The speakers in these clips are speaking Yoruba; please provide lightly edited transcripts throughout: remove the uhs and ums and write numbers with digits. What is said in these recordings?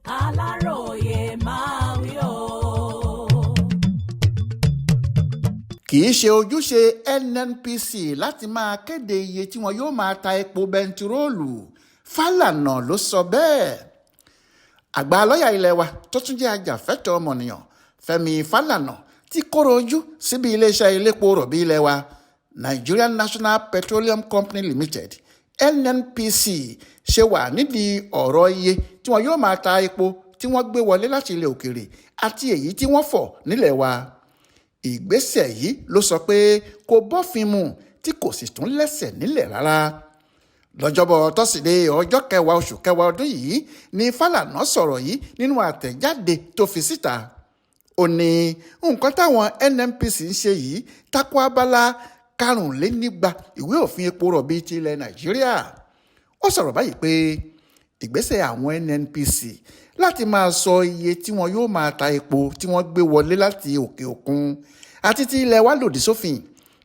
Aláròyé máa wí o. kì í ṣe ojúṣe NNPC láti máa kéde iye tí wọn yóò máa ta epo bẹntiroolu. Falana ló sọ bẹ́ẹ̀. Àgbà lọ́ọ̀yà ilé wa tó tún jẹ́ ajàfẹ́tọ̀ọ́ ọmọnìyàn Fẹ́mi Falana ti kóró ojú síbi iléeṣẹ́ iléepo rọ̀bì ilé wa Nigerian National Petroleum Company Limited NNPC ṣe wà nídìí ọ̀rọ̀ iye tí wọn yóò máa ta epo tí wọ́n gbé wọlé láti ilẹ̀ òkèèrè àti èyí tí wọ́n fọ̀ nílẹ̀ wa. Ìgbésẹ̀ yìí ló sọ pé kò bófin mu tí kò sì tún lẹ́sẹ̀ nílẹ̀ rárá. Lọ́jọ́bọ̀ tọ́sídẹ̀ẹ́ ọjọ́ 10 oṣù kẹwàá ọdún yìí ni Falana sọ̀rọ̀ yìí nínú àtẹ̀jáde tó fi síta. Ó ní nǹkan táwọn NNPC ń ṣe yìí tako abala 24 ìwé òfin epo rọ̀bì ti ilẹ̀ Nàìjíríà. Ó sọ̀rọ̀ báyìí pé ìgbésẹ̀ àwọn NNPC láti máa sọ iye tí wọn yóò máa ta epo tí wọ́n gbé wọlé láti òkè òkun àti tí ilẹ̀ wa lòdì sófin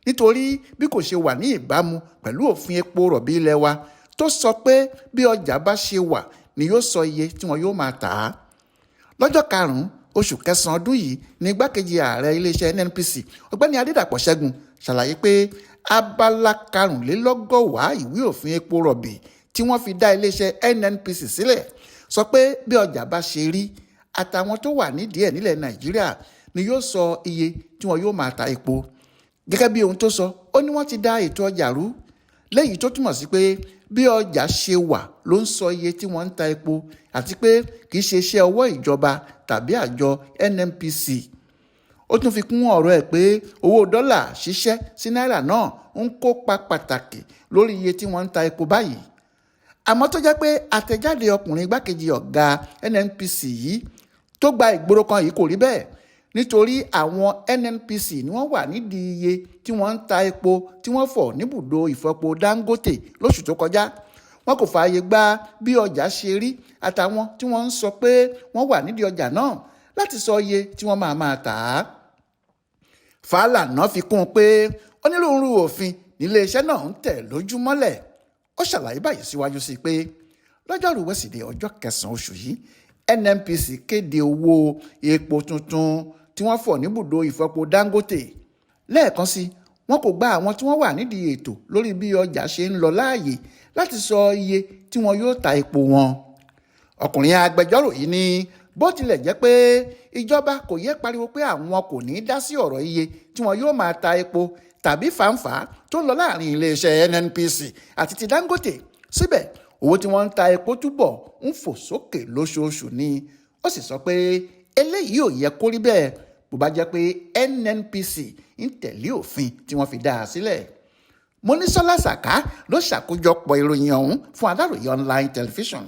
nítorí bí kò ṣe wà ní ìbámu pẹ̀lú òfin epo rọ̀bì ilẹ̀ wa tó sọ pé bí ọjà bá ṣe wà ni yóò sọ iye tí wọn yóò máa tà á. Lọ́jọ́ 5 oṣù kẹsàn-án ọdún yìí ni igbákejì ààrẹ iléeṣẹ́ NNPC ọ̀gbẹ́ni Adédàpọ̀ Ṣẹ́gun ṣàlàyé pé abala 24 ìwé òfin epo rọ̀bì tí wọ́n fi dá iléeṣẹ́ NNPC sílẹ̀ sọ pé bí ọjà bá ṣe rí àtàwọn tó wà nídìí ẹ̀ nílẹ̀ Nàìjíríà ni yóò sọ iye tí wọn yóò máa ta epo. Gẹ́gẹ́ bí ohun tó sọ, ó ní wọ́n ti dá ètò ọjà rú léyìí tó túmọ̀ sí pé bí ọjà ṣe wà ló ń sọ iye tí wọ́n ń ta epo àti pé kì í ṣe iṣẹ́ ọwọ́ ìjọba tàbí àjọ NNPC. Ó tún fi kún ọ̀rọ̀ ẹ̀ pé owó dọ́là ṣiṣẹ́ sí náírà náà ń kópa pàtàkì lórí iye tí wọ́n ń ta epo báyìí. Àmọ́ tó jẹ́ pé àtẹ̀jáde ọkùnrin igbákejì ọ̀gá NNPC yìí tó gba ìgboro kan yìí kò rí bẹ́ẹ̀ nítorí àwọn NNPC ni wọ́n wà nídìí iye tí wọ́n ń ta epo tí wọ́n fọ̀ níbùdó ìfọpo Dangote lóṣù tó kọjá. Wọn kò fààyè gba bí ọjà ṣe rí àtàwọn tí wọ́n ń sọ pé wọ́n wà nídìí ọjà náà láti sọ iye tí wọ́n máa tà á. Falana fi kún un pé onírúurú òfin níléeṣẹ́ náà ń tẹ̀ lójú mọ́lẹ̀. Ó ṣàlàyé báyìí síwájú sí pé lọ́jọ́rú wẹ́sídẹ̀ẹ́ ọjọ́ 9 oṣù yìí NNPC kéde owó epo tuntun tí wọ́n fọ̀ níbùdó ìfọpo Dangote. Lẹ́ẹ̀kan sí, wọn kò gba àwọn tí wọ́n wà nídìí ètò lórí bí ọjà ṣe ń lọ láàyè láti sọ iye tí wọn yóò ta epo wọn. Ọkùnrin agbẹjọ́rò yìí ní bó tilẹ̀ jẹ́ pé ìjọba kò yẹ pariwo pé àwọn kò ní dá sí ọ̀rọ̀ iye tí wọn yóò máa ta epo tàbí fàǹfà tó ń lọ láàrin iléeṣẹ́ NNPC àti ti Dangote, síbẹ̀ owó tí wọ́n ń ta epo túbọ̀ ń fò sókè lóṣooṣù ni. Ó sì sọ pé eléyìí ò yẹ kó rí bẹ́ẹ̀ bó bá jẹ́ pé NNPC ń tẹ̀lé òfin tí wọ́n fi dá a sílẹ̀. Monísọ́lá Sàká ló ṣàkójọpọ̀ ìròyìn ọ̀hún fún Aláròyé online television.